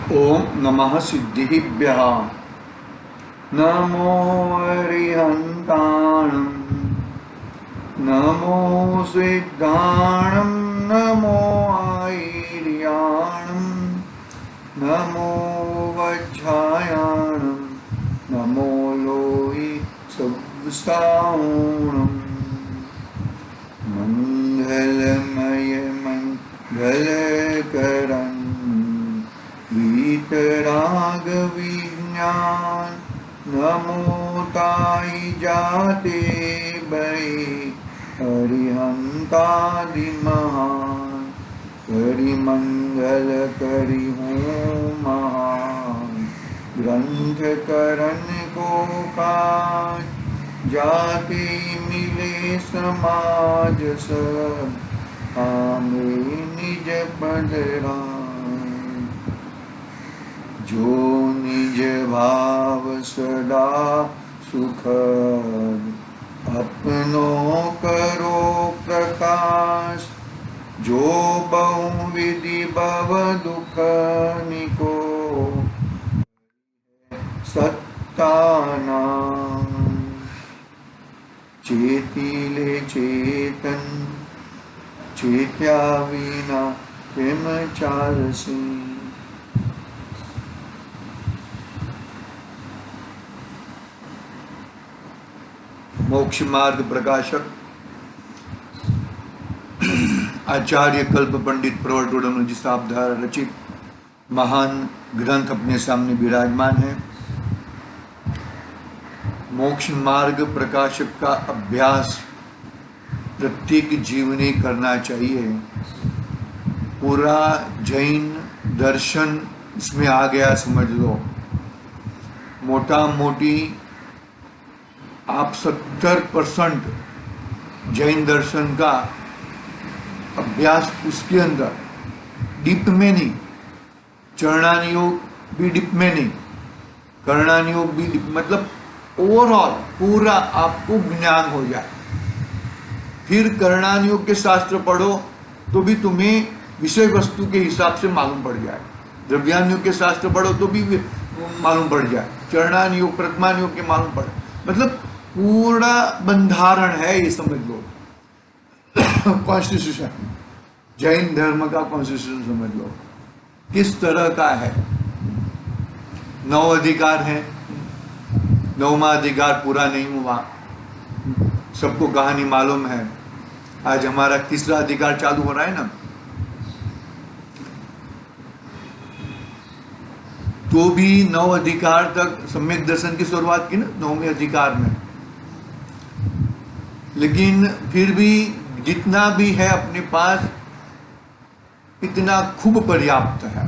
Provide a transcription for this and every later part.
ओम नमः सिद्धिभ्यः। नमो अरिहन्ताणं, नमो सिद्धाणं, नमो आयर्याणं, नमो वज्रायाणं, नमो लोहि सब्साऊणं। मंगलमय मंगलकरं वीतराग विज्ञान, नमो ताई जाते बई हरिहंतादि महान। करि मंगल करि हूँ महान, ग्रंथ करण को काज, जाति मिले समाज सब, आमे निज पद राम। जो निज भाव सदा सुखद, अपनों करो प्रकाश। जो बहुविधि भव दुख निको, सत्तानाम। चेतिले चेतन, चेत्या विना प्रेम चालसी। मोक्ष मार्ग प्रकाशक आचार्य कल्प पंडित प्रवर्तोड़न जी साहब द्वारा रचित महान ग्रंथ अपने सामने विराजमान है। मोक्ष मार्ग प्रकाशक का अभ्यास प्रत्येक जीव ने करना चाहिए। पूरा जैन दर्शन इसमें आ गया, समझ लो। मोटा मोटी आप 70% जैन दर्शन का अभ्यास उसके अंदर, डीप में नहीं। चरणान योग भी डीप में नहीं, करणान योग भी डीप, मतलब ओवरऑल पूरा आपको ज्ञान हो जाए। फिर करणान योग के शास्त्र पढ़ो तो भी तुम्हें विषय वस्तु के हिसाब से मालूम पड़ जाए। द्रव्यान योग के शास्त्र पढ़ो तो भी मालूम पड़ जाए। चरणान योग, प्रथमान योग के मालूम पड़े, मतलब पूरा बंधारण है, ये समझ लो। कॉन्स्टिट्यूशन, जैन धर्म का कॉन्स्टिट्यूशन समझ लो किस तरह का है। 9 अधिकार हैं, 9वां अधिकार पूरा नहीं हुआ, सबको कहानी मालूम है। आज हमारा तीसरा अधिकार चालू हो रहा है ना, तो भी 9 अधिकार तक सम्यक दर्शन की शुरुआत की ना 9वें अधिकार में। लेकिन फिर भी जितना भी है अपने पास, इतना खूब पर्याप्त है,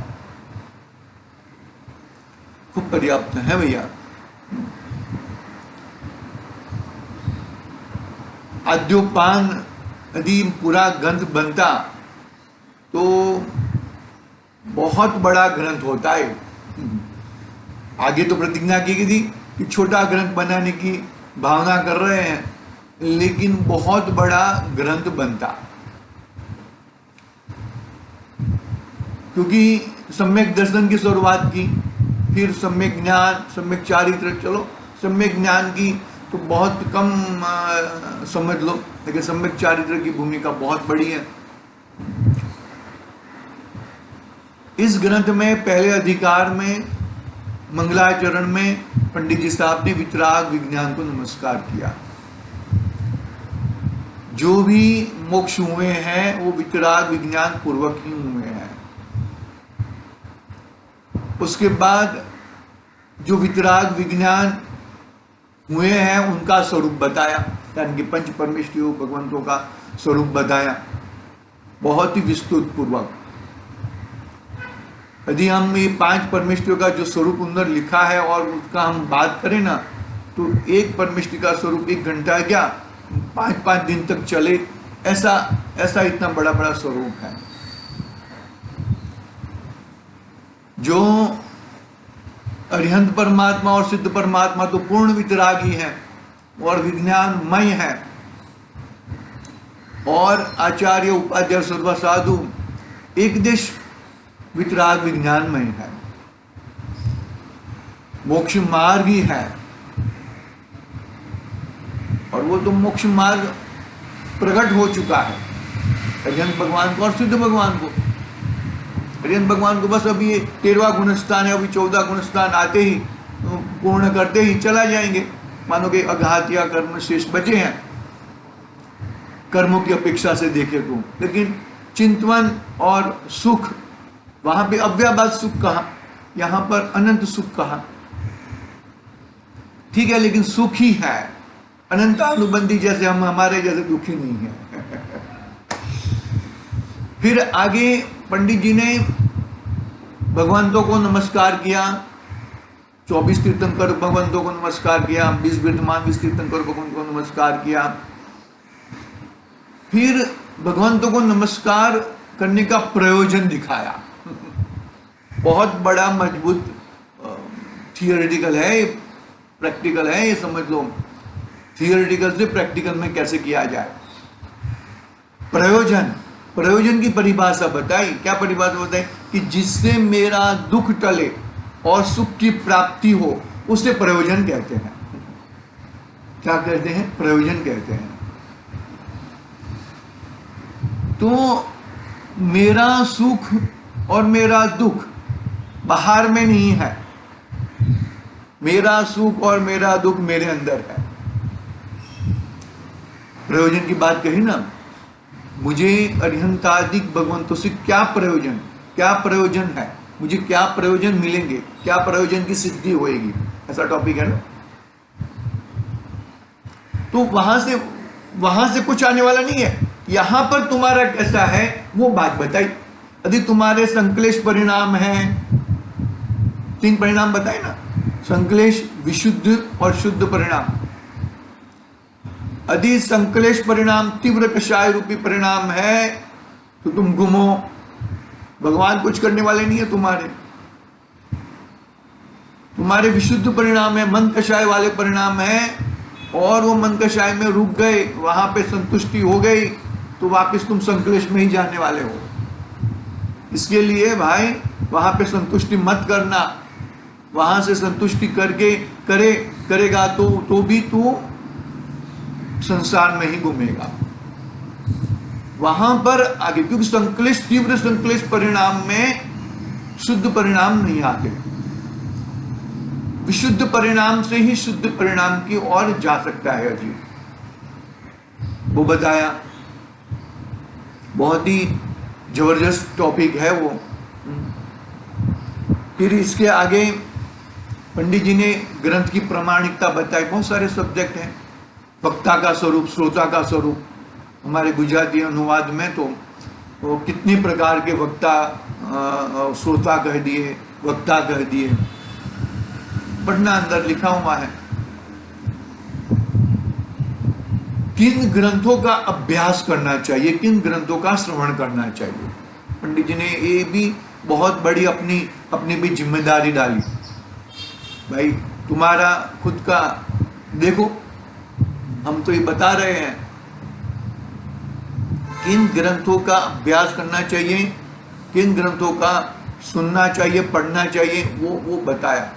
खूब पर्याप्त है भैया। आद्योपान यदि पूरा ग्रंथ बनता तो बहुत बड़ा ग्रंथ होता है। आगे तो प्रतिज्ञा की गई थी कि छोटा ग्रंथ बनाने की भावना कर रहे हैं, लेकिन बहुत बड़ा ग्रंथ बनता, क्योंकि सम्यक दर्शन की शुरुआत की, फिर सम्यक ज्ञान, सम्यक चारित्र। चलो सम्यक ज्ञान की तो बहुत कम समझ लो, लेकिन सम्यक चारित्र की भूमिका बहुत बड़ी है। इस ग्रंथ में पहले अधिकार में मंगलाचरण में पंडित जी साहब ने वितराग विज्ञान को नमस्कार किया। जो भी मोक्ष हुए हैं वो वितराग विज्ञान पूर्वक ही हुए हैं। उसके बाद जो वितराग विज्ञान हुए हैं उनका स्वरूप बताया, यानी कि पंच परमेष्ठियों भगवंतों का स्वरूप बताया बहुत ही विस्तृत पूर्वक। यदि हम ये 5 परमेष्ठियों का जो स्वरूप अंदर लिखा है और उसका हम बात करें ना, तो एक परमेष्ठि का स्वरूप 1 घंटा क्या 5-5 दिन तक चले, ऐसा इतना बड़ा बड़ा स्वरूप है। जो अरिहंत परमात्मा और सिद्ध परमात्मा तो पूर्ण वितरागी है और विज्ञानमय है। और आचार्य उपाध्याय सर्वसाधु एक देश वितराग विज्ञानमय है। मोक्ष मार्ग ही है, और वो तो मोक्ष मार्ग प्रकट हो चुका है अरिहंत भगवान को और सिद्ध भगवान को। अरिहंत भगवान को बस अभी 13वां गुणस्थान है, अभी 14 गुणस्थान आते ही पूर्ण करते ही चला जाएंगे। मानो कि अघात या कर्म शेष बचे हैं कर्मों की अपेक्षा से देखे तो, लेकिन चिंतवन और सुख, वहां पे अव्याबाद सुख कहा, यहां पर अनंत सुख कहा। ठीक है, लेकिन सुख ही है, अनंतानुबंधी जैसे हम हमारे जैसे दुखी नहीं है। फिर आगे पंडित जी ने भगवंतों को नमस्कार किया, 24 तीर्थंकर भगवंतों को नमस्कार किया, 20 विद्यमान 20 तीर्थंकर भगवंतों को नमस्कार किया। फिर भगवंतों को नमस्कार करने का प्रयोजन दिखाया। बहुत बड़ा मजबूत थियोरेटिकल है, प्रैक्टिकल है, ये समझ लो। थियोरेटिकल से प्रैक्टिकल में कैसे किया जाए। प्रयोजन, प्रयोजन की परिभाषा बताई। क्या परिभाषा बताई? कि जिससे मेरा दुख टले और सुख की प्राप्ति हो, उसे प्रयोजन कहते हैं। क्या कहते हैं? प्रयोजन कहते हैं। तो मेरा सुख और मेरा दुख बाहर में नहीं है, मेरा सुख और मेरा दुख मेरे अंदर है। प्रयोजन की बात कही ना, मुझे अरिहंतादिक भगवंतों से क्या प्रयोजन, क्या प्रयोजन है, मुझे क्या प्रयोजन मिलेंगे, क्या प्रयोजन की सिद्धि होएगी, ऐसा टॉपिक है ना। तो वहां से कुछ आने वाला नहीं है। यहां पर तुम्हारा कैसा है वो बात बताई। यदि तुम्हारे संक्लेश परिणाम है, 3 परिणाम बताए ना, संक्लेश, विशुद्ध और शुद्ध परिणाम। यदि संक्लेश परिणाम तीव्र कषाय रूपी परिणाम है तो तुम घूमो, भगवान कुछ करने वाले नहीं है तुम्हारे। तुम्हारे विशुद्ध परिणाम है, मन कषाय वाले परिणाम है, और वो मन कषाय में रुक गए, वहां पे संतुष्टि हो गई, तो वापस तुम संक्लेश में ही जाने वाले हो। इसके लिए भाई वहां पे संतुष्टि मत करना। वहां से संतुष्टि करके करेगा तो भी तू संसार में ही घूमेगा। वहां पर आगे, क्योंकि संक्लेश, तीव्र संक्लेश परिणाम में शुद्ध परिणाम नहीं आते। विशुद्ध परिणाम से ही शुद्ध परिणाम की ओर जा सकता है अजीब, वो बताया। बहुत ही जबरदस्त टॉपिक है वो। फिर इसके आगे पंडित जी ने ग्रंथ की प्रामाणिकता बताई। बहुत सारे सब्जेक्ट हैं, वक्ता का स्वरूप, श्रोता का स्वरूप। हमारे गुजराती अनुवाद में तो वो कितनी प्रकार के वक्ता, श्रोता कह दिए, वक्ता कह दिए, पढ़ना अंदर लिखा हुआ है। किन ग्रंथों का अभ्यास करना चाहिए, किन ग्रंथों का श्रवण करना चाहिए, पंडित जी ने ये भी बहुत बड़ी अपनी भी जिम्मेदारी डाली। भाई तुम्हारा खुद का देखो, हम तो ये बता रहे हैं किन ग्रंथों का अभ्यास करना चाहिए, किन ग्रंथों का सुनना चाहिए, पढ़ना चाहिए, वो बताया।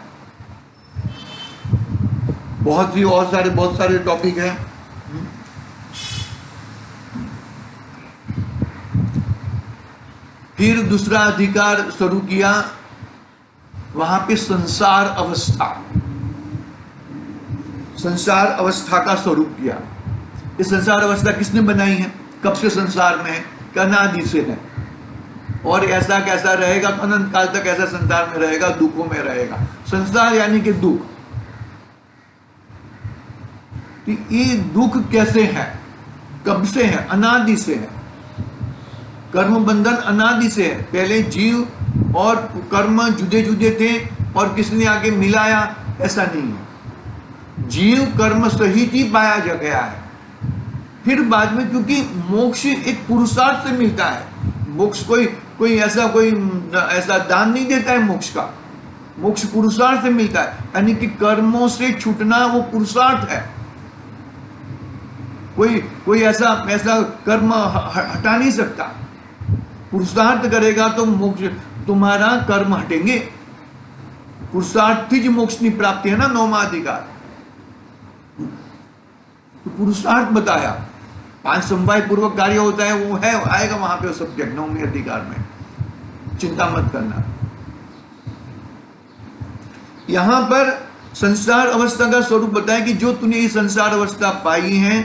बहुत सारे टॉपिक हैं। फिर दूसरा अधिकार शुरू किया, वहां पे संसार अवस्था का स्वरूप किया। ये संसार अवस्था किसने बनाई है, कब से संसार में है, अनादि से है, और ऐसा कैसा रहेगा, अनंत काल तक ऐसा संसार में रहेगा, दुखों में रहेगा। संसार यानी कि दुख। ये दुख कैसे है, कब से है, अनादि से है। कर्म बंधन अनादि से है। पहले जीव और कर्म जुदे जुदे थे और किसने आगे मिलाया, ऐसा नहीं है। जीव कर्म सहित ही पाया जा गया है। फिर बाद में, क्योंकि मोक्ष एक पुरुषार्थ से मिलता है, मोक्ष कोई ऐसा दान नहीं देता है। मोक्ष का, मोक्ष पुरुषार्थ से मिलता है, यानी कि कर्मों से छूटना वो पुरुषार्थ है। कोई ऐसा कर्म हटा नहीं सकता। पुरुषार्थ करेगा तो मोक्ष, तुम्हारा कर्म हटेंगे। पुरुषार्थी જ મોક્ષની પ્રાપ્તિ है ना, नौमा अधिकार। तो पुरुषार्थ बताया, 5 समवाय पूर्वक कार्य होता है, वो है, आएगा वहां पे सब्जेक्ट 9वें अधिकार में, चिंता मत करना। यहां पर संसार अवस्था का स्वरूप बताया कि जो तूने ये संसार अवस्था पाई है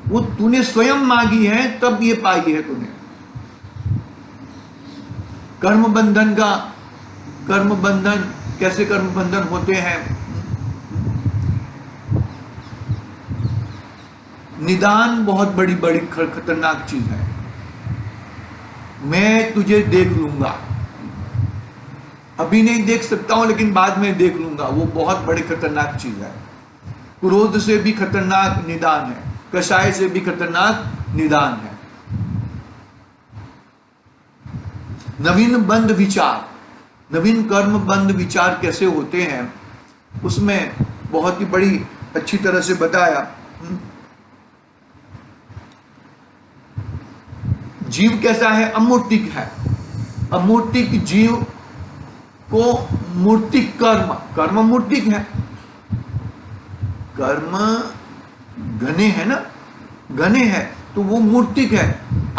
वो तूने स्वयं मांगी है, तब ये पाई है तूने। कर्म बंधन का, कर्म बंधन कैसे कर्म बंधन होते हैं, निदान बहुत बड़ी बड़ी खतरनाक चीज है। मैं तुझे देख लूंगा, अभी नहीं देख सकता हूं लेकिन बाद में देख लूंगा, वो बहुत बड़ी खतरनाक चीज है। क्रोध से भी खतरनाक निदान है, कषाय से भी खतरनाक निदान है। नवीन बंध विचार, नवीन कर्म बंध विचार कैसे होते हैं, उसमें बहुत ही बड़ी अच्छी तरह से बताया। जीव कैसा है, अमूर्तिक है। अमूर्तिक जीव को मूर्तिक कर्म, कर्म मूर्तिक है, कर्म घने है ना, घने है तो वो मूर्तिक है।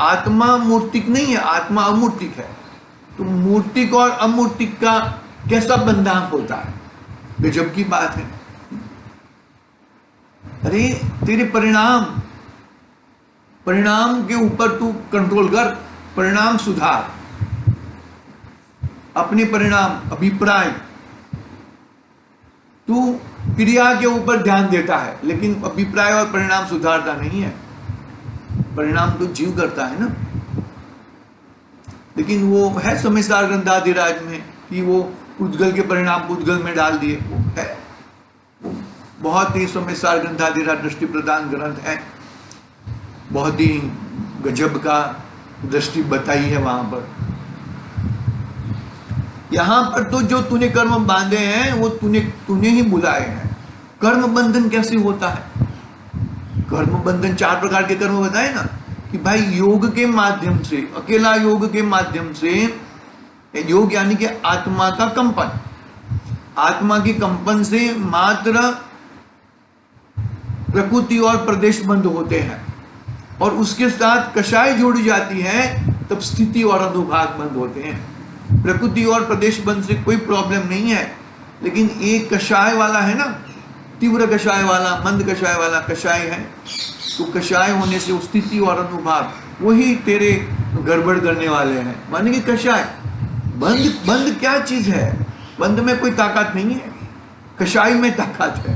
आत्मा मूर्तिक नहीं है, आत्मा अमूर्तिक है। तो मूर्तिक और अमूर्तिक का कैसा बंधन होता है, गजब की बात है। अरे तेरे परिणाम, परिणाम के ऊपर तू कंट्रोल कर, परिणाम सुधार, अपने परिणाम, अभिप्राय। तू क्रिया के ऊपर ध्यान देता है लेकिन अभिप्राय और परिणाम सुधारता नहीं है। परिणाम तो जीव करता है ना, लेकिन वो है समयसार ग्रंथाधिराज में कि वो उद्गल के परिणाम उद्गल में डाल दिए, वो है, वो बहुत ही समयसार ग्रंथाधिराज दृष्टि प्रदान ग्रंथ है, बहुत ही गजब का दृष्टि बताई है वहां पर। यहां पर तो जो तूने कर्म बांधे हैं वो तूने ही बुलाए हैं। कर्म बंधन कैसे होता है, कर्म बंधन 4 प्रकार के कर्म बताए ना, कि भाई योग के माध्यम से, अकेला योग के माध्यम से, योग यानी कि आत्मा का कंपन, आत्मा के कंपन से मात्र प्रकृति और प्रदेश बंद होते हैं, और उसके साथ कषाय जुड़ जाती है तब स्थिति और अनुभाग बंद होते हैं। प्रकृति और प्रदेश बंद से कोई प्रॉब्लम नहीं है, लेकिन एक कषाय वाला है ना, तीव्र कषाय वाला, मंद कषाय वाला कषाय है, तो कषाय होने से स्थिति और अनुभाग वही तेरे गड़बड़ करने वाले हैं। माने कि कषाय, बंद, बंद क्या चीज है, बंद में कोई ताकत नहीं है, कषाय में ताकत है।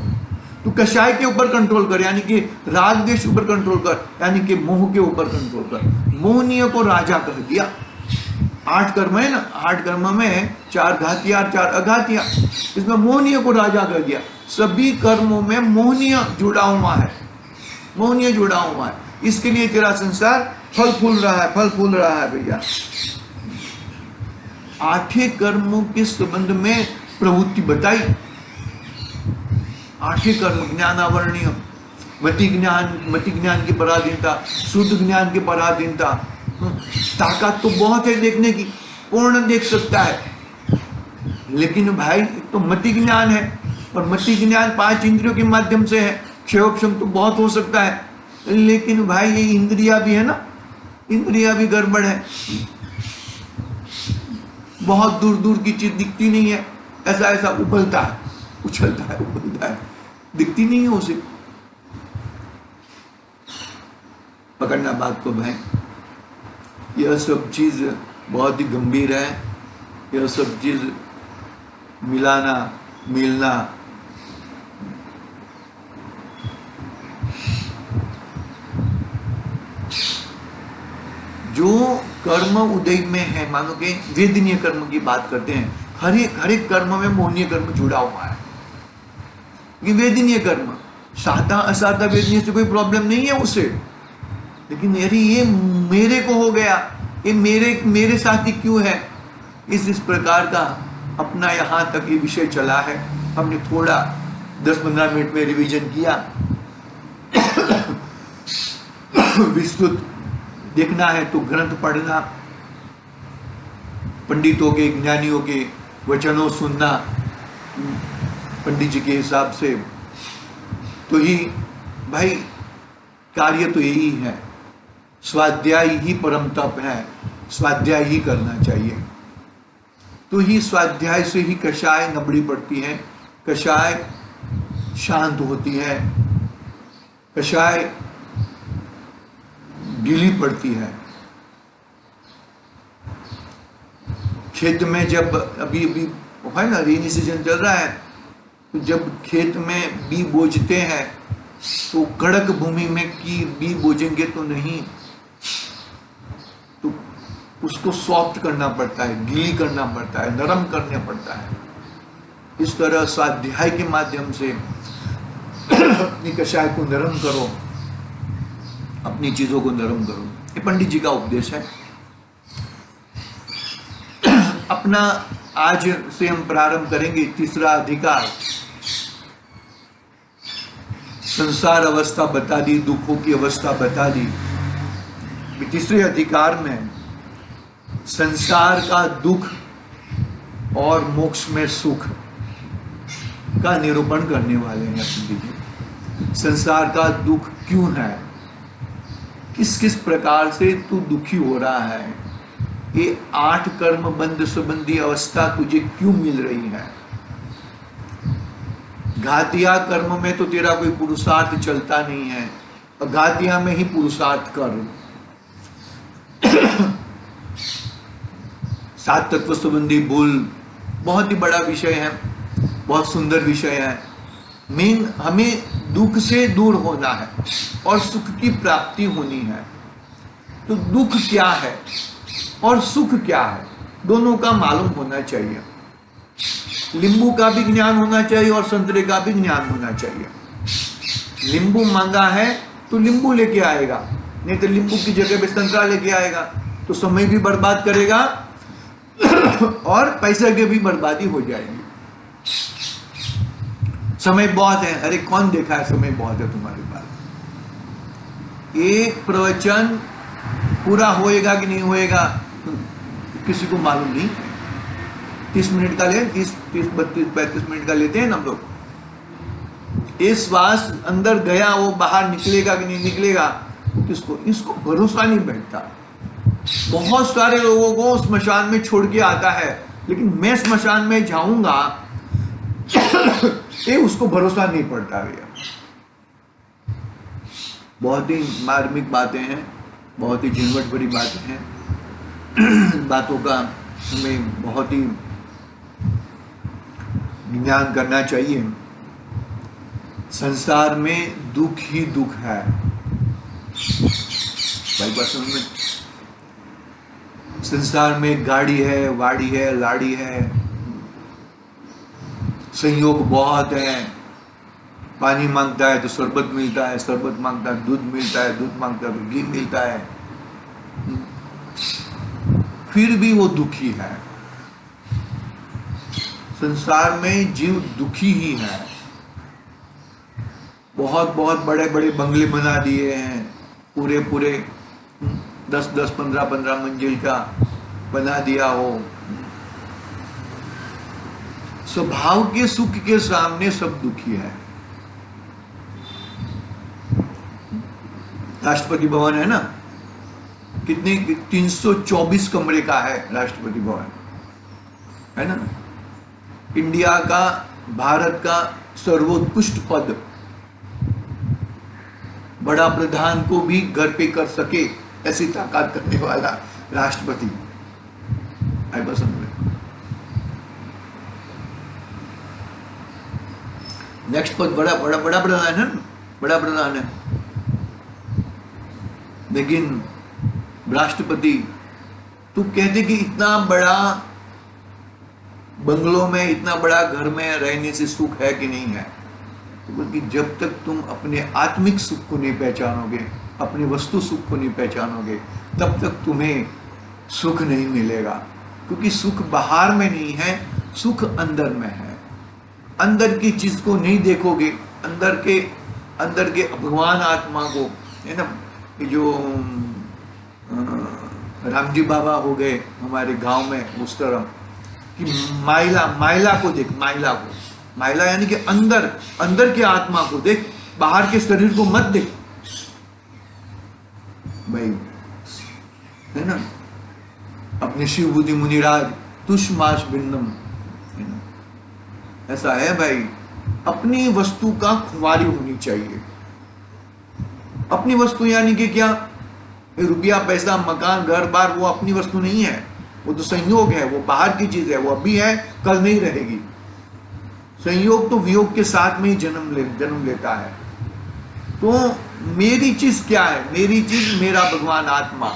तो कषाय के ऊपर कंट्रोल कर, यानी कि राग देश ऊपर कंट्रोल कर, यानी कि मोह के ऊपर कंट्रोल कर। मोहनीय को राजा कर दिया। 8 कर्म है ना, 8 कर्म में 4 घातिया 4 अघातिया, इसमें मोहनीय को राजा कर दिया। सभी कर्मों में मोहनीय जुड़ा हुआ है, मोहनीय जुड़ा हुआ है, इसके लिए तेरा संसार फल फूल रहा है, फल फूल रहा है भैया। 8 कर्मों के संबंध में प्रवृत्ति बताई, 8 कर्म, ज्ञानावरणीय, मति ज्ञान की पराधीनता, शुद्ध ज्ञान की पराधीनता। ताकत तो बहुत है देखने की, पूर्ण देख सकता है, लेकिन भाई तो मति ज्ञान है, और मति ज्ञान 5 इंद्रियों के माध्यम से है, क्षयोक्षम तो बहुत हो सकता है, लेकिन भाई ये इंद्रिया भी है ना, इंद्रिया भी गड़बड़ है, बहुत दूर दूर की चीज दिखती नहीं है, ऐसा ऐसा उबलता है, उछलता है, उबलता है, दिखती नहीं है उसे। पकड़ना बात को भाई, यह सब चीज बहुत ही गंभीर है, यह सब चीज मिलाना मिलना जो कर्म उदय में है, मानो कि वेदनीय कर्म की बात करते हैं, हर एक कर्म में मोहनीय कर्म जुड़ा हुआ है। ये वेदनीय कर्म, साधा असाधा वेदनीय से कोई प्रॉब्लम नहीं है उसे, लेकिन यदि ये मेरे को हो गया, ये मेरे साथ ही क्यों है, इस प्रकार का अपना यहाँ तक ये विषय चला है। हमने थोड़ा 10-15 मिनट में रिवीजन किया। विस्तृत देखना है तो ग्रंथ पढ़ना, पंडितों के, ज्ञानियों के वचनों सुनना, पंडित जी के हिसाब से, तो ही भाई कार्य तो यही है, स्वाध्याय ही परम तप है, स्वाध्याय ही करना चाहिए। तो ही स्वाध्याय से ही कषाय नबड़ी पड़ती है, कषाय शांत होती है, कषाय गीली पड़ती है। खेत में जब अभी है ना, रेनी सीजन चल रहा है, तो जब खेत में बी बोझते हैं तो कड़क भूमि में की बी बोझेंगे तो नहीं, तो उसको सॉफ्ट करना पड़ता है, गीली करना पड़ता है, नरम करना पड़ता है। इस तरह स्वाध्याय के माध्यम से अपनी कषाय को नरम करो, अपनी चीजों को नरम करो। ये पंडित जी का उपदेश है। अपना आज से हम प्रारंभ करेंगे तीसरा अधिकार। संसार अवस्था बता दी, दुखों की अवस्था बता दी। तीसरे अधिकार में संसार का दुख और मोक्ष में सुख का निरूपण करने वाले हैं पंडित जी। संसार का दुख क्यों है, किस किस प्रकार से तू दुखी हो रहा है, ये 8 कर्म बंध संबंधी अवस्था तुझे क्यों मिल रही है। घातिया कर्म में तो तेरा कोई पुरुषार्थ चलता नहीं है, घातिया में ही पुरुषार्थ कर। 7 तत्व संबंधी भूल बहुत ही बड़ा विषय है, बहुत सुंदर विषय है। मेन हमें दुख से दूर होना है और सुख की प्राप्ति होनी है। तो दुख क्या है और सुख क्या है, दोनों का मालूम होना चाहिए। नींबू का भी ज्ञान होना चाहिए और संतरे का भी ज्ञान होना चाहिए। नींबू मांगा है तो नींबू लेके आएगा, नहीं तो नींबू की जगह पे संतरा लेके आएगा, तो समय भी बर्बाद करेगा और पैसे की भी बर्बादी हो जाएगी। समय बहुत है, अरे कौन देखा है समय बहुत है तुम्हारे पास। एक प्रवचन पूरा होएगा कि नहीं होएगा किसी को मालूम नहीं। 30 मिनट का ले, 30, 32, 35 मिनट का लेते हैं ना हम लोग। ये श्वास अंदर गया, वो बाहर निकलेगा कि नहीं निकलेगा किसको, इसको भरोसा नहीं बैठता। बहुत सारे लोगों को स्मशान में छोड़ के आता है, लेकिन मैं स्मशान में जाऊंगा ये उसको भरोसा नहीं पड़ता भैया। बहुत ही मार्मिक बातें हैं, बहुत ही झिनवट भरी बातें हैं। बातों का हमें बहुत ही ज्ञान करना चाहिए। संसार में दुख ही दुख है भाई। बस में संसार में गाड़ी है, वाड़ी है, लाड़ी है, संयोग बहुत है। पानी मांगता है तो शरबत मिलता है, शरबत मांगता है दूध मिलता है, दूध मांगता है तो घी मिलता है, फिर भी वो दुखी है। संसार में जीव दुखी ही है। बहुत बहुत बड़े बड़े बंगले बना दिए हैं, पूरे पूरे 10-10, 15-15 मंजिल का बना दिया हो। स्वभाव के सुख के सामने सब दुखी है। राष्ट्रपति भवन है ना, कितने 324 कमरे का है राष्ट्रपति भवन, है ना। इंडिया का, भारत का सर्वोत्कृष्ट पद, बड़ा प्रधान को भी घर पे कर सके ऐसी ताकत करने वाला राष्ट्रपति आई पसंद में। नेक्स्ट पद बड़ा प्रधान है, बड़ा प्रधान है, लेकिन राष्ट्रपति तो कहते कि इतना बड़ा बंगलों में, इतना बड़ा घर में रहने से सुख है कि नहीं है। तो बल्कि जब तक तुम अपने आत्मिक सुख को नहीं पहचानोगे, अपने वस्तु सुख को नहीं पहचानोगे, तब तक तुम्हें सुख नहीं मिलेगा। क्योंकि सुख बाहर में नहीं है, सुख अंदर में है। अंदर की चीज को नहीं देखोगे, अंदर के भगवान आत्मा को, है ना। जो रामजी बाबा हो गए हमारे गांव में, उस तरह कि माइला को देख, माइला को महिला यानी कि अंदर, अंदर की आत्मा को देख, बाहर के शरीर को मत देख भाई, है ना। अपने शिव बुद्धि मुनिराज तुष्माश भिन्नम, है ना, ऐसा है भाई। अपनी वस्तु का खुमारी होनी चाहिए। अपनी वस्तु यानी कि क्या, रुपया पैसा मकान घर बार वो अपनी वस्तु नहीं है, वो तो संयोग है, वो बाहर की चीज है, वो अभी है कल नहीं रहेगी। संयोग तो वियोग के साथ में ही जन्म लेता है। तो मेरी चीज क्या है, मेरी चीज मेरा भगवान आत्मा,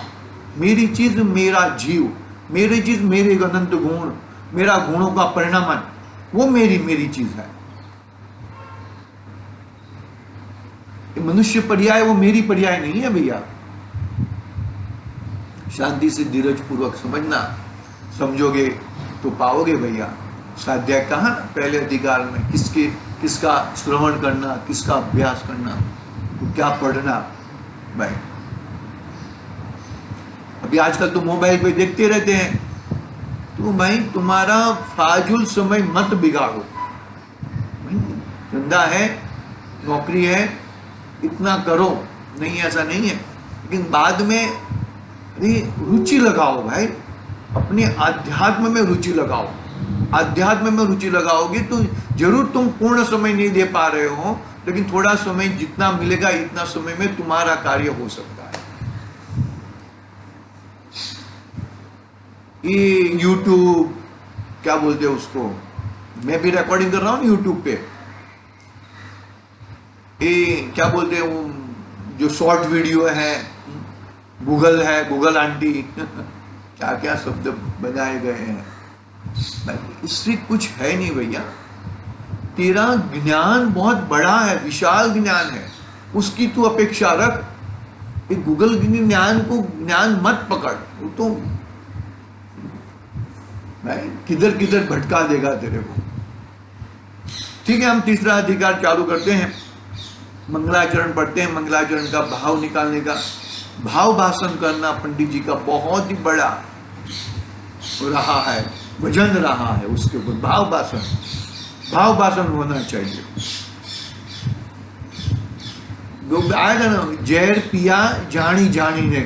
मेरी चीज मेरा जीव, मेरी चीज मेरे अनंत गुण, मेरा गुणों का परिणामन, वो मेरी चीज है। मनुष्य पर्याय वो मेरी पर्याय नहीं है भैया। शांति से धीरज पूर्वक समझना, समझोगे तो पाओगे भैया। स्वाध्याय कहा ना पहले अधिकार में, किसका श्रवण करना, किसका अभ्यास करना, तो क्या पढ़ना भाई। अभी आजकल तो मोबाइल पे देखते रहते हैं, तो भाई तुम्हारा फाजुल समय मत बिगाड़ो। धंधा है, नौकरी है, इतना करो, नहीं ऐसा नहीं है, लेकिन बाद में रुचि लगाओ भाई, अपने आध्यात्म में रुचि लगाओ। आध्यात्म में रुचि लगाओगे तो जरूर तुम पूर्ण समय नहीं दे पा रहे हो, लेकिन थोड़ा समय जितना मिलेगा इतना समय में तुम्हारा कार्य हो सकता है। ये YouTube क्या बोलते हैं उसको, मैं भी रिकॉर्डिंग कर रहा हूँ YouTube पे, ये क्या बोलते हैं वो जो शॉर्ट वीडियो है, गूगल है, गूगल आंटी क्या क्या शब्द बनाए गए हैं, इससे कुछ है नहीं भैया। तेरा ज्ञान बहुत बड़ा है, विशाल ज्ञान है, उसकी तू अपेक्षा रख। एक गूगल ज्ञान को ज्ञान मत पकड़, वो तो किधर किधर भटका देगा तेरे को। ठीक है, हम तीसरा अधिकार चालू करते हैं। मंगलाचरण पढ़ते हैं। मंगलाचरण का भाव निकालने का, भाव भाषण करना पंडित जी का बहुत ही बड़ा रहा है, वजन रहा है उसके ऊपर। भाव भाषण होना चाहिए। लोग आएगा ना, जहर पिया जानी जानी ने,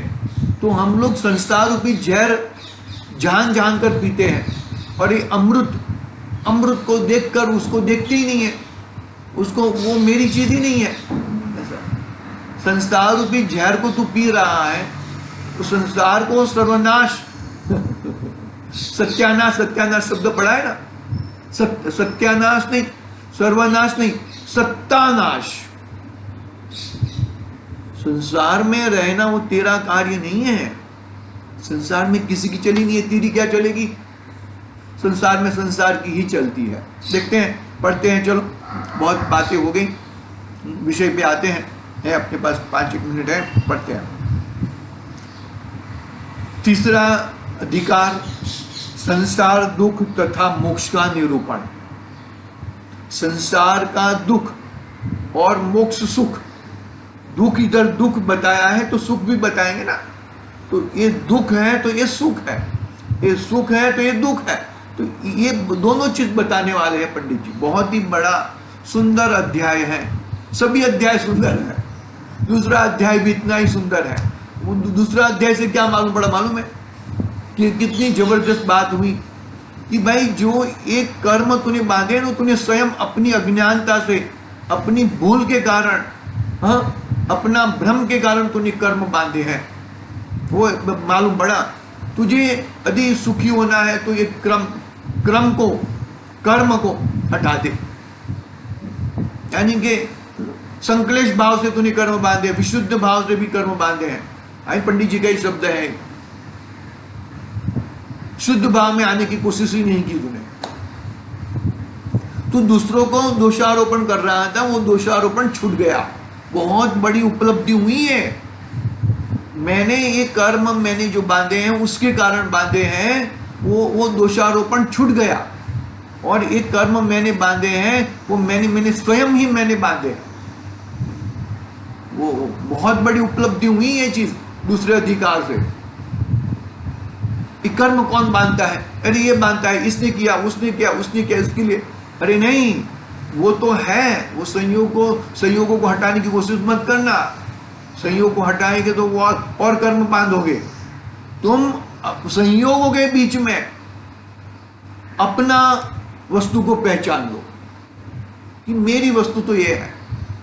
तो हम लोग संसार रूपी जहर जान जान कर पीते हैं, और ये अमृत को देखकर उसको देखते ही नहीं है, उसको वो मेरी चीज ही नहीं है। संसार रूपी जहर को तू पी रहा है, तो संसार को सर्वनाश सत्यानाश शब्द पढ़ा है ना, सत्यानाश नहीं, सर्वनाश नहीं, सत्तानाश। संसार में रहना वो तेरा कार्य नहीं है। संसार में किसी की चली नहीं है, तेरी क्या चलेगी। संसार में संसार की ही चलती है। देखते हैं, पढ़ते हैं, चलो बहुत बातें हो गई, विषय पे आते हैं। है अपने पास 5-1 मिनट है, पढ़ते हैं। तीसरा अधिकार, संसार दुख तथा मोक्ष का निरूपण। संसार का दुख और मोक्ष सुख। दुख इधर दुख बताया है तो सुख भी बताएंगे ना। तो ये दुख है तो ये सुख है, ये सुख है तो ये दुख है, तो ये दोनों चीज बताने वाले हैं पंडित जी। बहुत ही बड़ा सुंदर अध्याय है, सभी अध्याय सुंदर है, दूसरा अध्याय भी इतना ही सुंदर है। वो दूसरा अध्याय से क्या मालूम पड़ा, मालूम है कि कितनी जबरदस्त बात हुई कि भाई जो एक कर्म तूने बांधे ना, तूने स्वयं अपनी अज्ञानता से, अपनी भूल के कारण, हाँ, अपना भ्रम के कारण तूने कर्म बांधे हैं। वो मालूम पड़ा। तुझे यदि सुखी होना है तो ये कर्म को हटा दे, यानी कि संकलेश भाव से तूने कर्म बांधे, विशुद्ध भाव से भी कर्म बांधे हैं। आई पंडित जी का ही शब्द है। शुद्ध भाव में आने की कोशिश ही नहीं की तूने। तू दूसरों को दोषारोपण कर रहा था, वो दोषारोपण छूट गया। बहुत बड़ी उपलब्धि हुई है। मैंने ये कर्म मैंने जो बांधे हैं उसके कारण बांधे हैं, वो दोषारोपण छूट गया। और ये कर्म मैंने बांधे हैं वो मैंने स्वयं ही मैंने बांधे। वो बहुत बड़ी उपलब्धि हुई है चीज दूसरे अधिकार से। ये कर्म कौन बांधता है? अरे ये बांधता है, इसने किया, उसने किया, उसके लिए। अरे नहीं, वो तो है, वो संयोगों को हटाने की कोशिश मत करना। संयोग को हटाएंगे तो वो और कर्म बांधोगे। तुम संयोगों के बीच में अपना वस्तु को पहचान लो कि मेरी वस्तु तो ये है।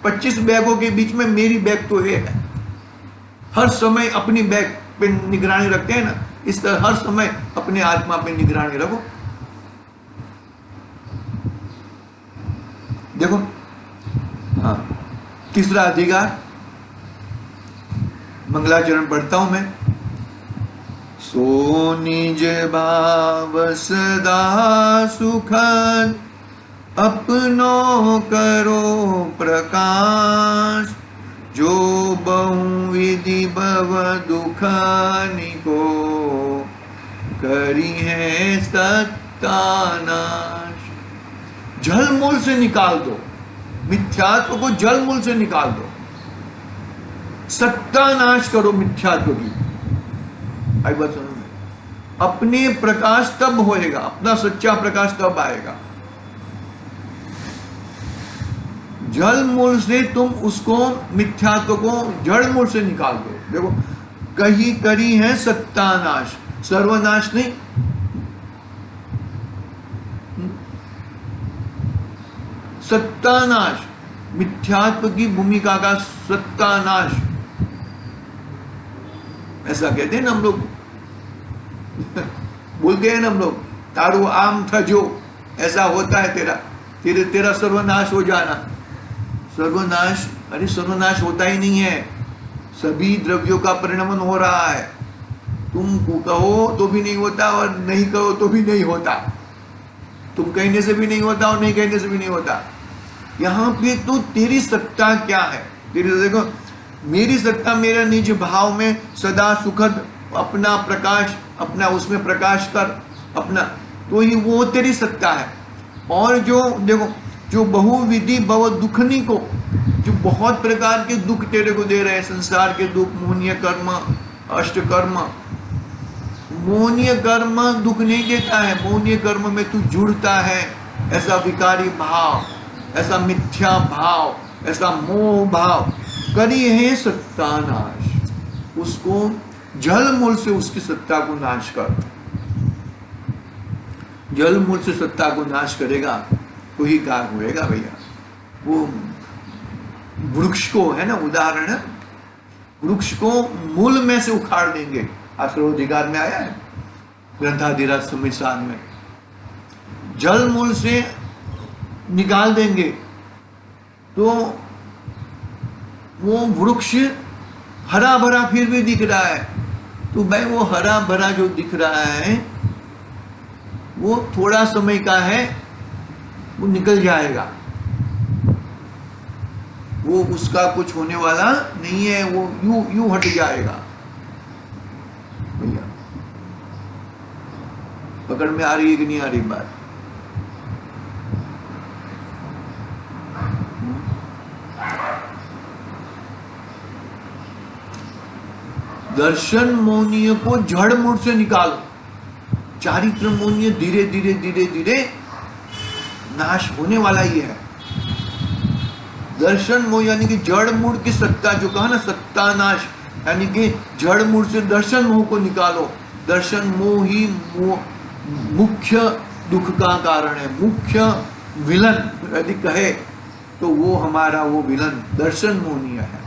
25 बैगों के बीच में मेरी बैग तो ये है। हर समय अपनी बैग पे निगरानी रखते हैं ना, इस तरह हर समय अपने आत्मा पे निगरानी रखो। देखो, हाँ, तीसरा अधिकार, मंगलाचरण पढ़ता हूं मैं। सो निज भाव सदा सुखद, अपनो करो प्रकाश, जो बहुविधि भव दुख निको, करी है सत्यानाश। जल मूल से निकाल दो, मिथ्यात्व को जल मूल से निकाल दो। सत्यानाश करो मिथ्यात्व की। आई बात समझ में? अपने प्रकाश तब होएगा, अपना सच्चा प्रकाश तब आएगा। जल मूल से तुम उसको, मिथ्यात्व को जड़ मूल से निकाल दो। देखो, कही करी है सत्यानाश, सर्वनाश नहीं। सत्यानाश, मिथ्यात्व की भूमिका का सत्यानाश, ऐसा कहते हैं ना हम लोग। बोलते हैं ना हम लोग, तारू आम था जो, ऐसा होता है तेरा सर्वनाश हो जाना। सर्वनाश, अरे सर्वनाश होता ही नहीं है, सभी द्रव्यों का परिणमन हो रहा है। तुम कहो तो भी नहीं होता और नहीं कहो तो भी नहीं होता। तुम कहने से भी नहीं होता और नहीं कहने से भी नहीं होता। यहाँ पे तो तेरी सत्ता क्या है? तेरी, देखो, मेरी सत्ता मेरा निज भाव में सदा सुखद, अपना प्रकाश, अपना उसमें प्रकाश कर अपना, तो ही वो तेरी सत्ता है। और जो देखो, जो बहुविधि भव दुखनी को, जो बहुत प्रकार के दुख तेरे को दे रहे हैं, संसार के दुख, मोहनीय कर्म, अष्ट कर्म। मोहनीय कर्म दुख नहीं देता है, मोहनीय कर्म में तू जुड़ता है। ऐसा विकारी भाव, ऐसा मिथ्या भाव, ऐसा मोह भाव, करी है सत्यानाश। उसको जल मूल से उसकी सत्ता को नाश कर। जल मूल से सत्ता को नाश करेगा तो ही कार्य होएगा भैया। वो वृक्ष को, है ना, उदाहरण है, वृक्ष को मूल में से उखाड़ देंगे। आश्रवधिकार में आया है, ग्रंथाधिराज संविधान में। जल मूल से निकाल देंगे तो वो वृक्ष हरा भरा फिर भी दिख रहा है। तो भाई वो हरा भरा जो दिख रहा है वो थोड़ा समय का है, वो निकल जाएगा, वो उसका कुछ होने वाला नहीं है, वो यूं हट जाएगा। भैया पकड़ में आ रही है कि नहीं आ रही बात? दर्शन मोहनीय को जड़ मूल से निकालो। चारित्र मोहनीय धीरे धीरे धीरे धीरे नाश होने वाला ही है। दर्शन मोह यानी कि जड़ मूल की सत्ता, जो कहा ना सत्तानाश, यानी कि जड़ मूल से दर्शन मोह को निकालो। दर्शन मोह ही मुख्य दुख का कारण है, मुख्य विलन यदि कहे तो वो हमारा वो विलन दर्शन मोहनीय है।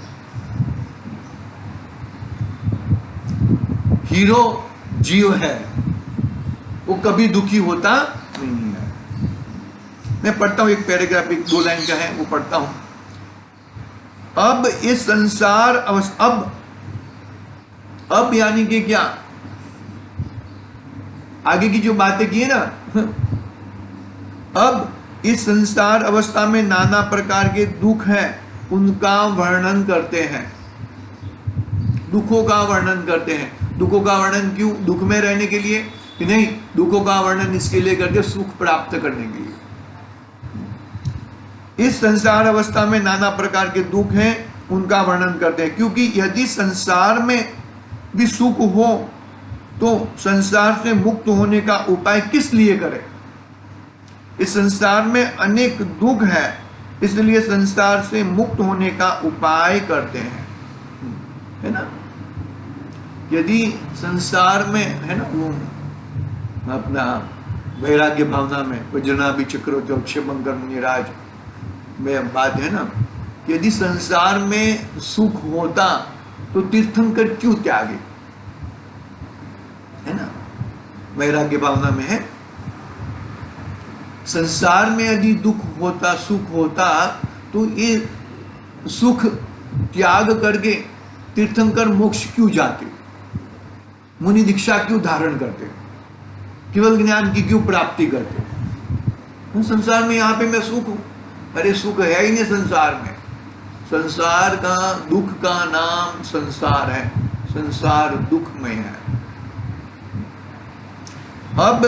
हीरो जीव है, वो कभी दुखी होता नहीं है। मैं पढ़ता हूं एक पैराग्राफ, एक 2 लाइन का है, वो पढ़ता हूं। अब इस संसार अब यानी कि क्या, आगे की जो बातें की है ना, अब इस संसार अवस्था में नाना प्रकार के दुख हैं, उनका वर्णन करते हैं। दुखों का वर्णन करते हैं। दुखों का वर्णन क्यों? दुख में रहने के लिए कि नहीं, दुखों का वर्णन इसके लिए करते सुख प्राप्त करने के लिए। इस संसार अवस्था में नाना प्रकार के दुख हैं, उनका वर्णन करते हैं। क्योंकि यदि संसार में भी सुख हो तो संसार से मुक्त होने का उपाय किस लिए करें? इस संसार में अनेक दुख है, इसलिए संसार से मुक्त होने का उपाय करते हैं, है ना। यदि संसार में, है ना, वो अपना वैराग्य भावना में वज्रनाभि चक्रवर्ती अक्षयशंकर मुनिराज में बात है ना, यदि संसार में सुख होता तो तीर्थंकर क्यों त्यागे, है ना, वैराग्य भावना में है। संसार में यदि दुख होता, सुख होता, तो ये सुख त्याग करके तीर्थंकर मोक्ष क्यों जाते, मुनि दीक्षा क्यों धारण करते, केवल ज्ञान की क्यों प्राप्ति करते। तो संसार में यहाँ पे मैं सुख हूं, अरे सुख है ही नहीं संसार में। संसार का दुख का नाम संसार है, संसार दुखमय है। अब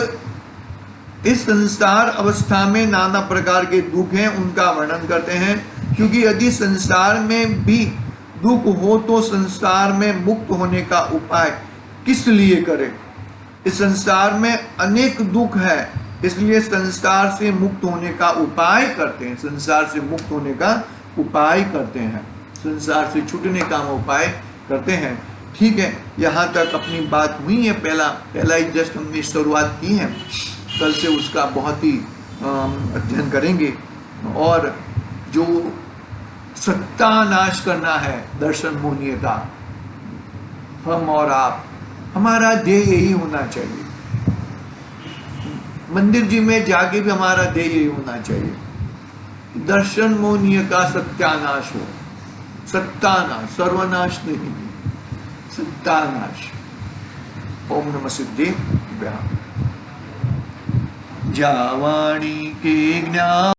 इस संसार अवस्था में नाना प्रकार के दुख हैं, उनका वर्णन करते हैं, क्योंकि यदि संसार में भी दुख हो तो संसार में मुक्त होने का उपाय किस लिए करें। इस संसार में अनेक दुख है, इसलिए संसार से मुक्त होने का उपाय करते हैं, संसार से मुक्त होने का उपाय करते हैं, संसार से छूटने का उपाय करते हैं। ठीक है, यहाँ तक अपनी बात हुई है। पहला ही जस्ट हमने शुरुआत की है, कल से उसका बहुत ही अध्ययन करेंगे। और जो सत्ता नाश करना है दर्शन मोहनीय का, हम और आप, हमारा ध्येय यही होना चाहिए। मंदिर जी में जाके भी हमारा ध्येय यही होना चाहिए, दर्शन मोहनीय का सत्यानाश हो, सत्तानाश, सर्वनाश नहीं, सत्तानाश। ओम नमः सिद्धेभ्यः। जावाणी के ज्ञान